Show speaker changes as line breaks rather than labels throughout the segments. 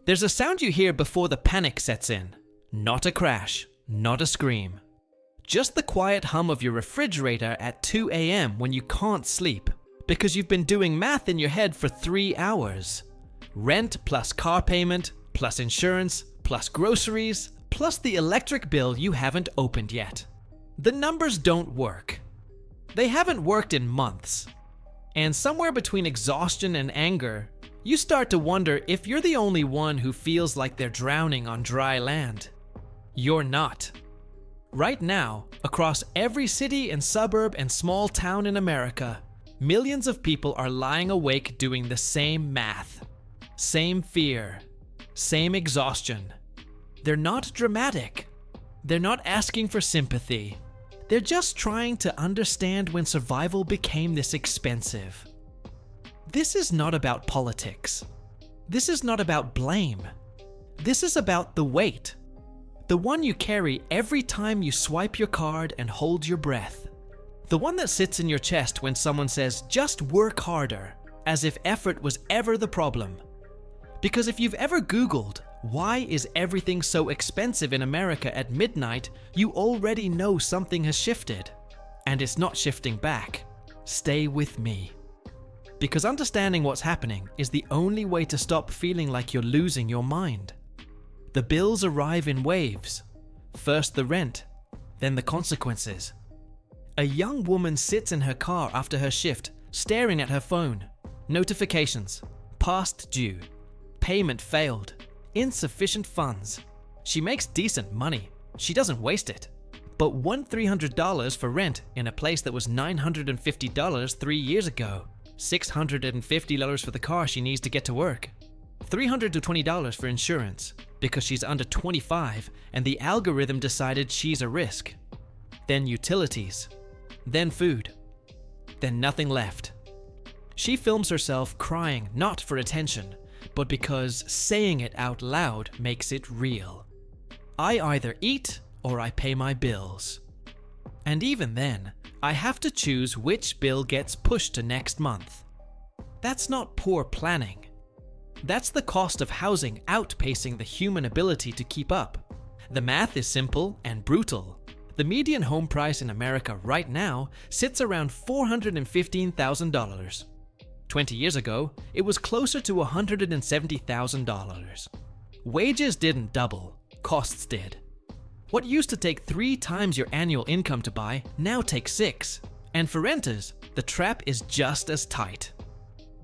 There's a sound you hear before the panic sets in. Not a crash, not a scream. Just the quiet hum of your refrigerator at 2 a.m. when you can't sleep because you've been doing math in your head for 3 hours. Rent plus car payment, plus insurance, plus groceries, plus the electric bill you haven't opened yet. The numbers don't work. They haven't worked in months. And somewhere between exhaustion and anger, you start to wonder if you're the only one who feels like they're drowning on dry land. You're not. Right now, across every city and suburb and small town in America, millions of people are lying awake doing the same math, same fear, same exhaustion. They're not dramatic. They're not asking for sympathy. They're just trying to understand when survival became this expensive. This is not about politics. This is not about blame. This is about the weight. The one you carry every time you swipe your card and hold your breath. The one that sits in your chest when someone says, just work harder, as if effort was ever the problem. Because if you've ever Googled, why is everything so expensive in America at midnight, you already know something has shifted. And it's not shifting back. Stay with me. Because understanding what's happening is the only way to stop feeling like you're losing your mind. The bills arrive in waves. First the rent, then the consequences. A young woman sits in her car after her shift, staring at her phone. Notifications. Past due. Payment failed. Insufficient funds. She makes decent money. She doesn't waste it. But $300 for rent in a place that was $950 3 years ago. $650 for the car she needs to get to work. $320 for insurance because she's under 25 and the algorithm decided she's a risk. Then utilities. Then food. Then nothing left. She films herself crying not for attention, but because saying it out loud makes it real. I either eat or I pay my bills. And even then, I have to choose which bill gets pushed to next month. That's not poor planning. That's the cost of housing outpacing the human ability to keep up. The math is simple and brutal. The median home price in America right now sits around $415,000. 20 years ago, it was closer to $170,000. Wages didn't double, costs did. What used to take 3 times your annual income to buy now takes 6. And for renters, the trap is just as tight.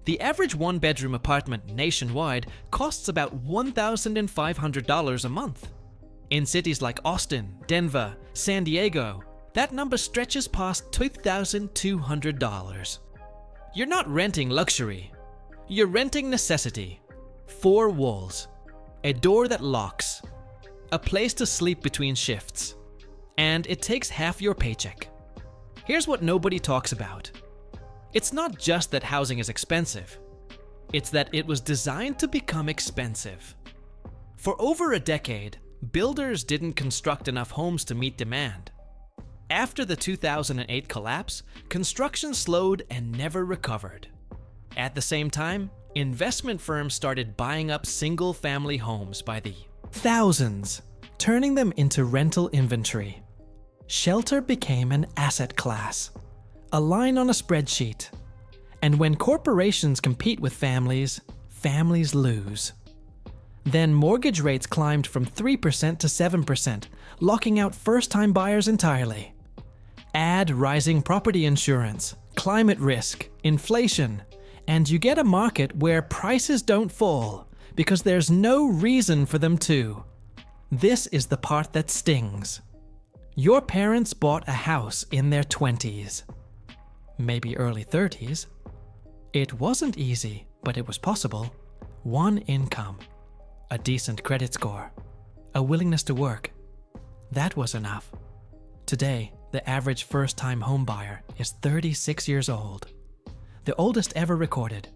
The average one-bedroom apartment nationwide costs about $1,500 a month. In cities like Austin, Denver, San Diego, that number stretches past $2,200. You're not renting luxury. You're renting necessity. 4 walls, a door that locks, a place to sleep between shifts, and it takes half your paycheck. Here's what nobody talks about. It's not just that housing is expensive. It's that it was designed to become expensive. For over a decade, builders didn't construct enough homes to meet demand. After the 2008 collapse, construction slowed and never recovered. At the same time, investment firms started buying up single-family homes by the thousands, turning them into rental inventory. Shelter became an asset class, a line on a spreadsheet. And when corporations compete with families, families lose. Then mortgage rates climbed from 3% to 7%, locking out first-time buyers entirely. Add rising property insurance, climate risk, inflation, and you get a market where prices don't fall because there's no reason for them to. This is the part that stings. Your parents bought a house in their 20s, maybe early 30s. It wasn't easy, but it was possible. One income, a decent credit score, a willingness to work. That was enough. Today, the average first-time homebuyer is 36 years old, the oldest ever recorded.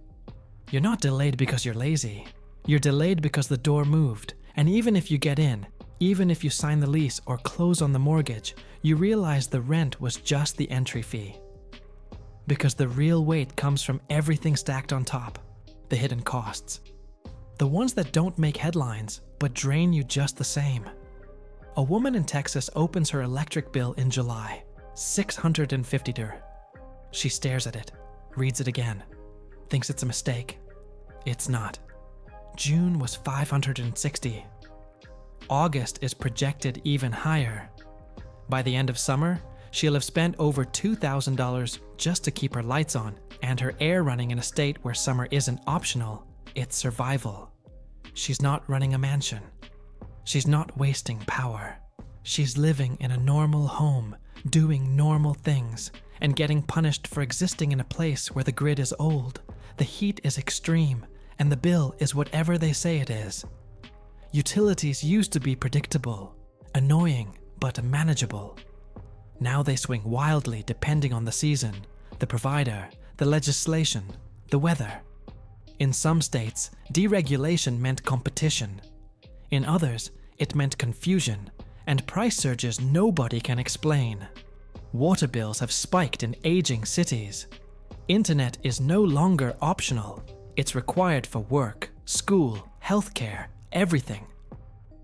You're not delayed because you're lazy. You're delayed because the door moved, and even if you get in, even if you sign the lease or close on the mortgage, you realize the rent was just the entry fee. Because the real weight comes from everything stacked on top, the hidden costs. The ones that don't make headlines, but drain you just the same. A woman in Texas opens her electric bill in July, $650. She stares at it, reads it again, thinks it's a mistake. It's not. June was $560. August is projected even higher. By the end of summer, she'll have spent over $2,000 just to keep her lights on and her air running in a state where summer isn't optional, it's survival. She's not running a mansion. She's not wasting power. She's living in a normal home, doing normal things, and getting punished for existing in a place where the grid is old, the heat is extreme, and the bill is whatever they say it is. Utilities used to be predictable, annoying, but manageable. Now they swing wildly depending on the season, the provider, the legislation, the weather. In some states, deregulation meant competition. In others, it meant confusion and price surges nobody can explain. Water bills have spiked in aging cities. Internet is no longer optional. It's required for work, school, healthcare, everything.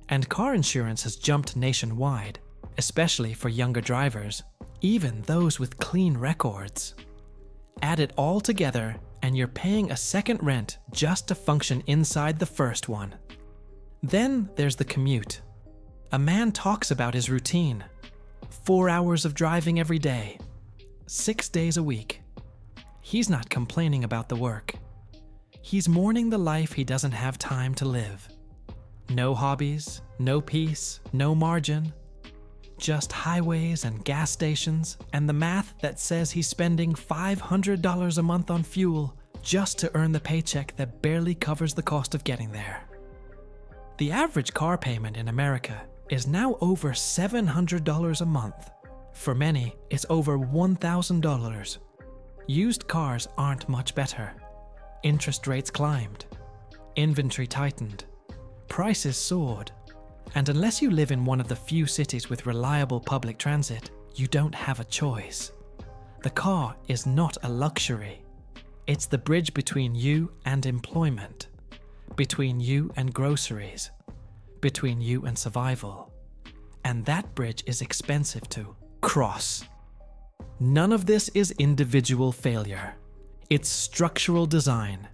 And car insurance has jumped nationwide, especially for younger drivers, even those with clean records. Add it all together, and you're paying a second rent just to function inside the first one. Then there's the commute. A man talks about his routine. 4 hours of driving every day, 6 days a week. He's not complaining about the work. He's mourning the life he doesn't have time to live. No hobbies, no peace, no margin. Just highways and gas stations and the math that says he's spending $500 a month on fuel just to earn the paycheck that barely covers the cost of getting there. The average car payment in America is now over $700 a month. For many, it's over $1,000. Used cars aren't much better. Interest rates climbed. Inventory tightened. Prices soared. And unless you live in one of the few cities with reliable public transit, you don't have a choice. The car is not a luxury. It's the bridge between you and employment, between you and groceries, between you and survival. And that bridge is expensive to cross. None of this is individual failure. It's structural design.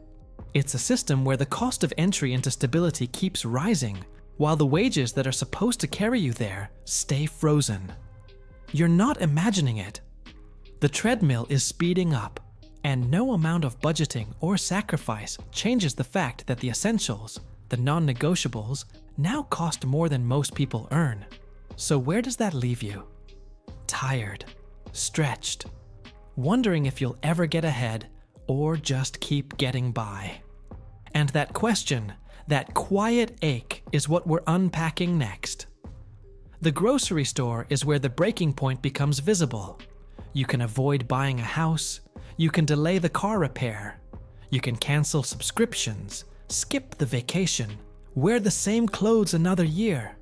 It's a system where the cost of entry into stability keeps rising, while the wages that are supposed to carry you there stay frozen. You're not imagining it. The treadmill is speeding up, and no amount of budgeting or sacrifice changes the fact that the essentials, the non-negotiables, now cost more than most people earn. So where does that leave you? Tired, stretched, wondering if you'll ever get ahead or just keep getting by. And that question, that quiet ache, is what we're unpacking next. The grocery store is where the breaking point becomes visible. You can avoid buying a house, you can delay the car repair, you can cancel subscriptions, skip the vacation, wear the same clothes another year,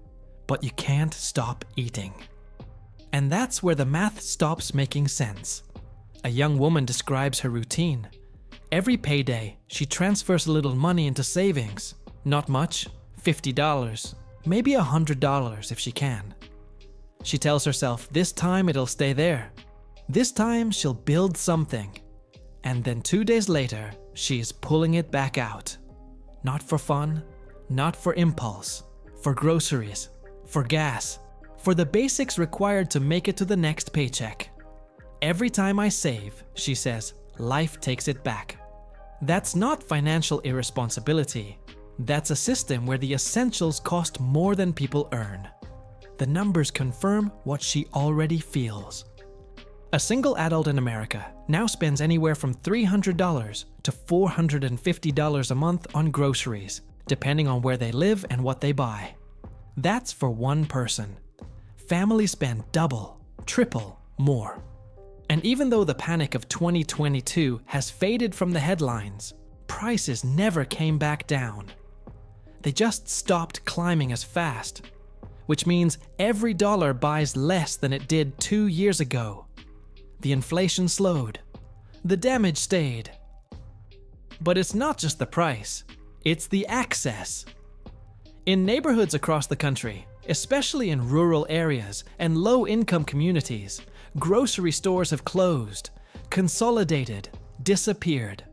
but you can't stop eating. And that's where the math stops making sense. A young woman describes her routine. Every payday, she transfers a little money into savings. Not much, $50, maybe $100 if she can. She tells herself this time it'll stay there. This time she'll build something. And then 2 days later, she's pulling it back out. Not for fun, not for impulse, for groceries, for gas, for the basics required to make it to the next paycheck. Every time I save, she says, life takes it back. That's not financial irresponsibility. That's a system where the essentials cost more than people earn. The numbers confirm what she already feels. A single adult in America now spends anywhere from $300 to $450 a month on groceries, depending on where they live and what they buy. That's for one person. Families spend double, triple more. And even though the panic of 2022 has faded from the headlines, prices never came back down. They just stopped climbing as fast, which means every dollar buys less than it did 2 years ago. The inflation slowed. The damage stayed. But it's not just the price. It's the access. In neighborhoods across the country, especially in rural areas and low-income communities, grocery stores have closed, consolidated, disappeared.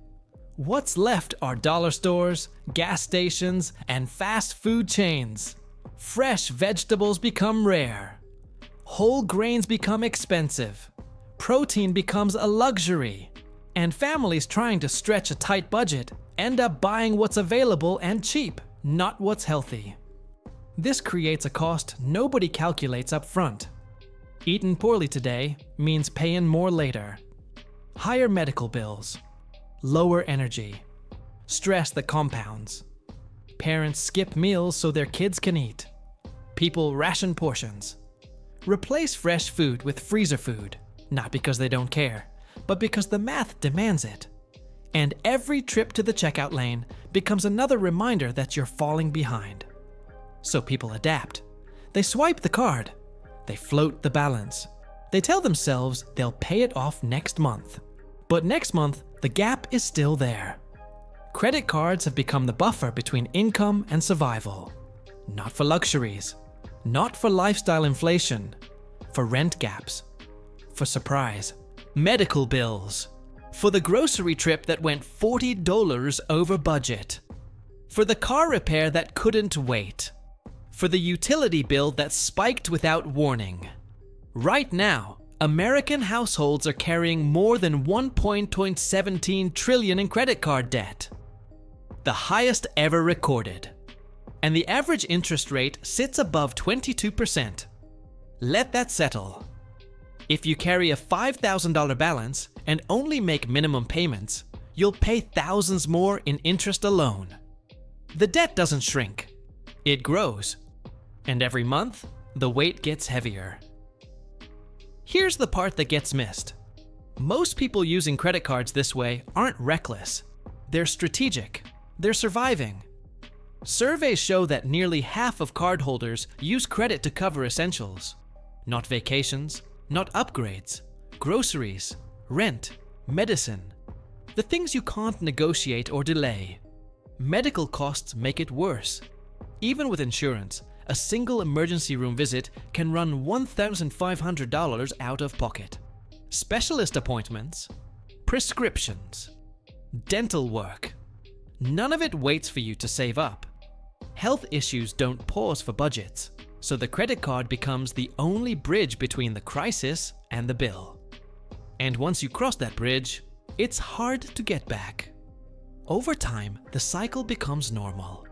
What's left are dollar stores, gas stations, and fast food chains. Fresh vegetables become rare. Whole grains become expensive. Protein becomes a luxury. And families trying to stretch a tight budget end up buying what's available and cheap, not what's healthy. This creates a cost nobody calculates up front. Eating poorly today means paying more later. Higher medical bills, lower energy, stress that compounds. Parents skip meals so their kids can eat. People ration portions. Replace fresh food with freezer food, not because they don't care, but because the math demands it. And every trip to the checkout lane becomes another reminder that you're falling behind. So people adapt. They swipe the card. They float the balance. They tell themselves they'll pay it off next month. But next month, the gap is still there. Credit cards have become the buffer between income and survival. Not for luxuries. Not for lifestyle inflation. For rent gaps. For surprise. Medical bills. For the grocery trip that went $40 over budget. For the car repair that couldn't wait. For the utility bill that spiked without warning. Right now, American households are carrying more than $1.17 trillion in credit card debt. The highest ever recorded. And the average interest rate sits above 22%. Let that settle. If you carry a $5,000 balance and only make minimum payments, you'll pay thousands more in interest alone. The debt doesn't shrink. It grows. And every month, the weight gets heavier. Here's the part that gets missed. Most people using credit cards this way aren't reckless. They're strategic. They're surviving. Surveys show that nearly half of cardholders use credit to cover essentials. Not vacations, not upgrades, groceries, rent, medicine. The things you can't negotiate or delay. Medical costs make it worse. Even with insurance, a single emergency room visit can run $1,500 out of pocket. Specialist appointments, prescriptions, dental work. None of it waits for you to save up. Health issues don't pause for budgets, so the credit card becomes the only bridge between the crisis and the bill. And once you cross that bridge, it's hard to get back. Over time, the cycle becomes normal.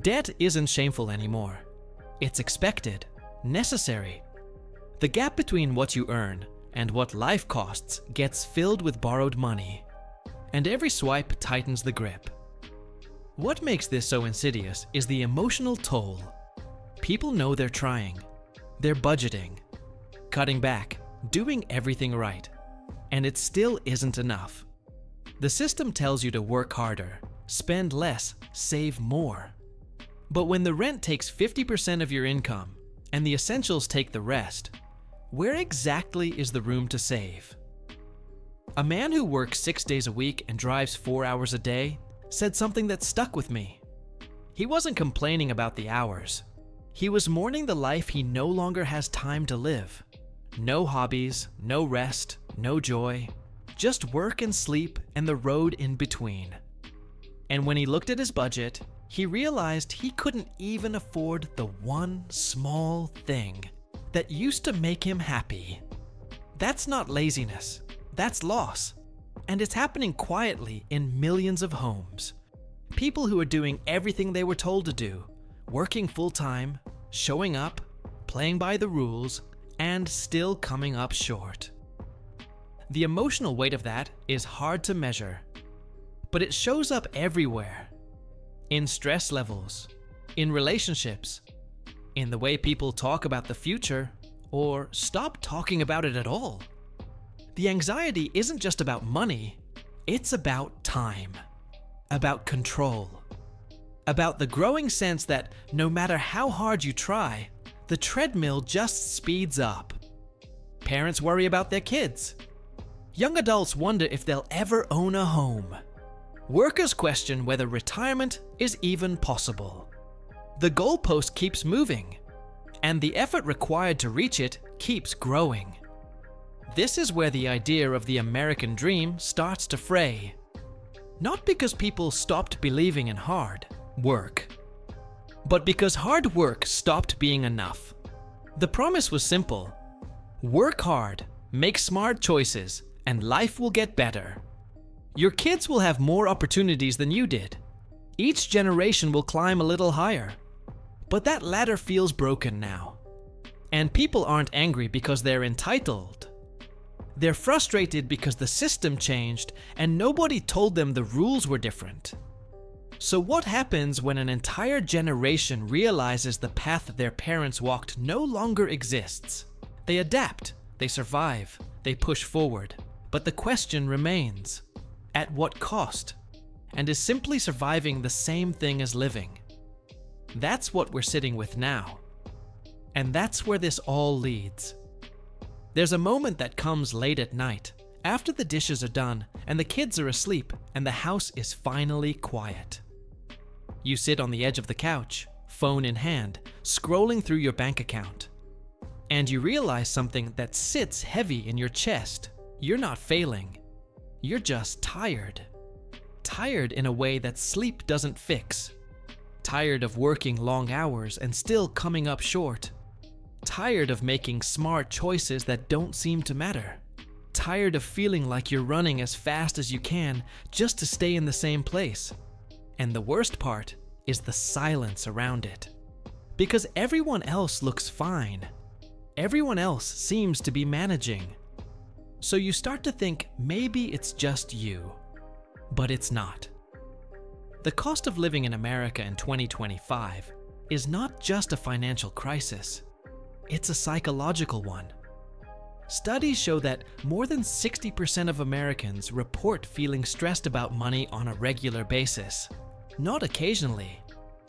Debt isn't shameful anymore. It's expected, necessary. The gap between what you earn and what life costs gets filled with borrowed money. And every swipe tightens the grip. What makes this so insidious is the emotional toll. People know they're trying. They're budgeting, cutting back, doing everything right. And it still isn't enough. The system tells you to work harder, spend less, save more. But when the rent takes 50% of your income and the essentials take the rest, where exactly is the room to save? A man who works 6 days a week and drives 4 hours a day said something that stuck with me. He wasn't complaining about the hours. He was mourning the life he no longer has time to live. No hobbies, no rest, no joy, just work and sleep and the road in between. And when he looked at his budget, he realized he couldn't even afford the one small thing that used to make him happy. That's not laziness, that's loss. And it's happening quietly in millions of homes. People who are doing everything they were told to do, working full-time, showing up, playing by the rules, and still coming up short. The emotional weight of that is hard to measure, but it shows up everywhere. In stress levels, in relationships, in the way people talk about the future, or stop talking about it at all. The anxiety isn't just about money, it's about time, about control, about the growing sense that no matter how hard you try, the treadmill just speeds up. Parents worry about their kids. Young adults wonder if they'll ever own a home. Workers question whether retirement is even possible. The goalpost keeps moving, and the effort required to reach it keeps growing. This is where the idea of the American dream starts to fray. Not because people stopped believing in hard work, but because hard work stopped being enough. The promise was simple: work hard, make smart choices, and life will get better. Your kids will have more opportunities than you did. Each generation will climb a little higher. But that ladder feels broken now. And people aren't angry because they're entitled. They're frustrated because the system changed and nobody told them the rules were different. So what happens when an entire generation realizes the path their parents walked no longer exists? They adapt, they survive, they push forward. But the question remains: at what cost? And is simply surviving the same thing as living? That's what we're sitting with now. And that's where this all leads. There's a moment that comes late at night, after the dishes are done and the kids are asleep and the house is finally quiet. You sit on the edge of the couch, phone in hand, scrolling through your bank account. And you realize something that sits heavy in your chest. You're not failing. You're just tired. Tired in a way that sleep doesn't fix. Tired of working long hours and still coming up short. Tired of making smart choices that don't seem to matter. Tired of feeling like you're running as fast as you can just to stay in the same place. And the worst part is the silence around it. Because everyone else looks fine. Everyone else seems to be managing. So you start to think maybe it's just you. But it's not. The cost of living in America in 2025 is not just a financial crisis. It's a psychological one. Studies show that more than 60% of Americans report feeling stressed about money on a regular basis. Not occasionally,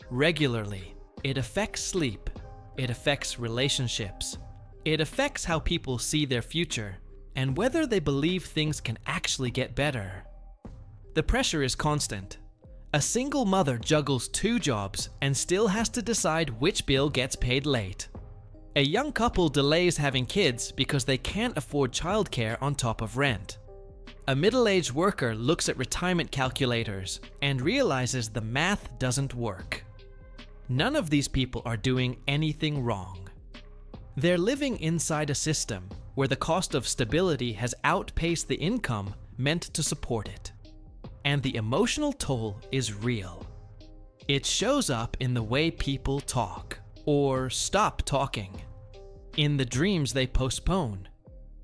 regularly. It affects sleep. It affects relationships. It affects how people see their future and whether they believe things can actually get better. The pressure is constant. A single mother juggles 2 jobs and still has to decide which bill gets paid late. A young couple delays having kids because they can't afford childcare on top of rent. A middle-aged worker looks at retirement calculators and realizes the math doesn't work. None of these people are doing anything wrong. They're living inside a system where the cost of stability has outpaced the income meant to support it. And the emotional toll is real. It shows up in the way people talk, or stop talking, in the dreams they postpone,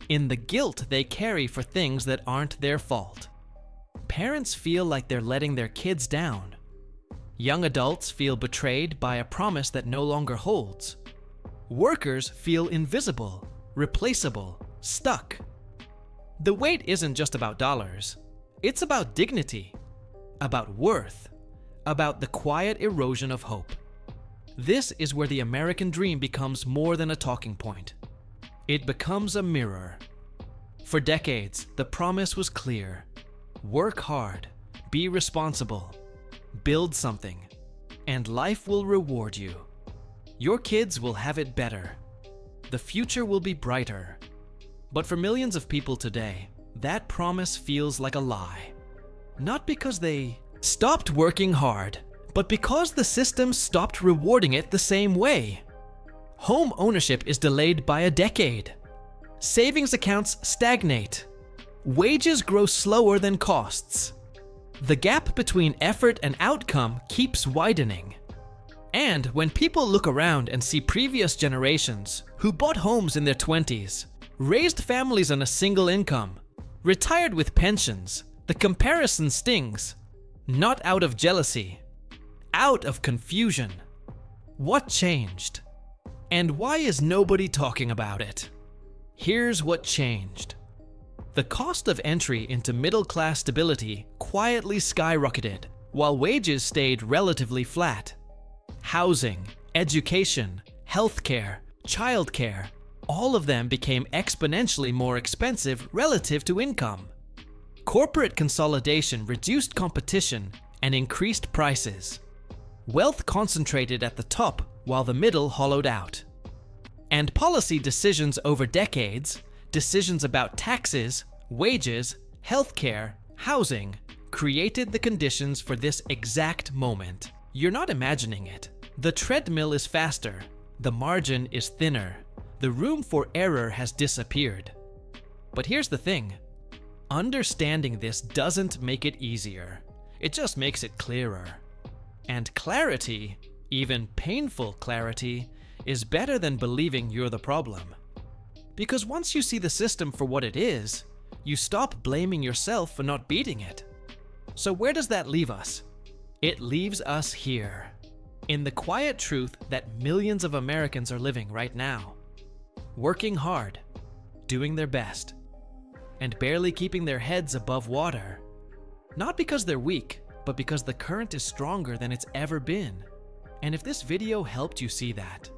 in the guilt they carry for things that aren't their fault. Parents feel like they're letting their kids down. Young adults feel betrayed by a promise that no longer holds. Workers feel invisible, replaceable, stuck. The weight isn't just about dollars. It's about dignity, about worth, about the quiet erosion of hope. This is where the American dream becomes more than a talking point. It becomes a mirror. For decades, the promise was clear. Work hard, be responsible, build something, and life will reward you. Your kids will have it better. The future will be brighter. But for millions of people today, that promise feels like a lie. Not because they stopped working hard, but because the system stopped rewarding it the same way. Home ownership is delayed by a decade. Savings accounts stagnate. Wages grow slower than costs. The gap between effort and outcome keeps widening. And when people look around and see previous generations who bought homes in their 20s, raised families on a single income, retired with pensions, the comparison stings. Not out of jealousy, out of confusion. What changed? And why is nobody talking about it? Here's what changed. The cost of entry into middle-class stability quietly skyrocketed, while wages stayed relatively flat. Housing, education, healthcare, childcare, all of them became exponentially more expensive relative to income. Corporate consolidation reduced competition and increased prices. Wealth concentrated at the top while the middle hollowed out. And policy decisions over decades, decisions about taxes, wages, healthcare, housing, created the conditions for this exact moment. You're not imagining it. The treadmill is faster, the margin is thinner, the room for error has disappeared. But here's the thing. Understanding this doesn't make it easier. It just makes it clearer. And clarity, even painful clarity, is better than believing you're the problem. Because once you see the system for what it is, you stop blaming yourself for not beating it. So where does that leave us? It leaves us here, in the quiet truth that millions of Americans are living right now. Working hard, doing their best, and barely keeping their heads above water. Not because they're weak, but because the current is stronger than it's ever been. And if this video helped you see that,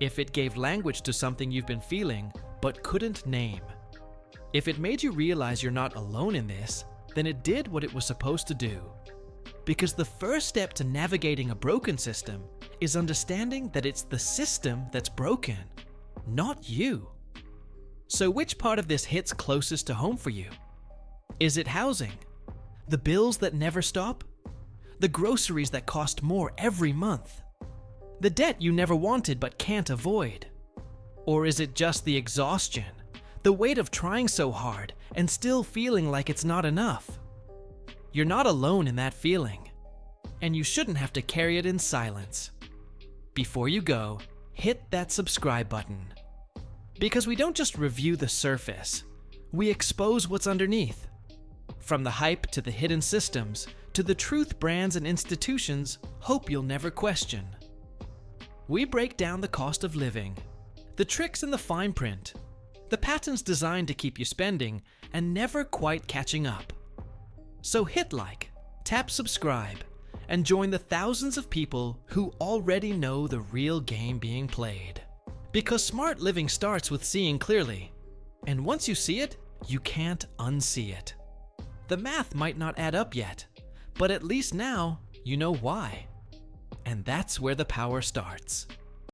if it gave language to something you've been feeling but couldn't name, if it made you realize you're not alone in this, then it did what it was supposed to do. Because the first step to navigating a broken system is understanding that it's the system that's broken, not you. So which part of this hits closest to home for you? Is it housing? The bills that never stop? The groceries that cost more every month? The debt you never wanted but can't avoid? Or is it just the exhaustion, the weight of trying so hard and still feeling like it's not enough? You're not alone in that feeling, and you shouldn't have to carry it in silence. Before you go, hit that subscribe button. Because we don't just review the surface, we expose what's underneath. From the hype to the hidden systems, to the truth brands and institutions hope you'll never question. We break down the cost of living, the tricks in the fine print, the patterns designed to keep you spending and never quite catching up. So hit like, tap subscribe, and join the thousands of people who already know the real game being played. Because smart living starts with seeing clearly, and once you see it, you can't unsee it. The math might not add up yet, but at least now you know why. And that's where the power starts.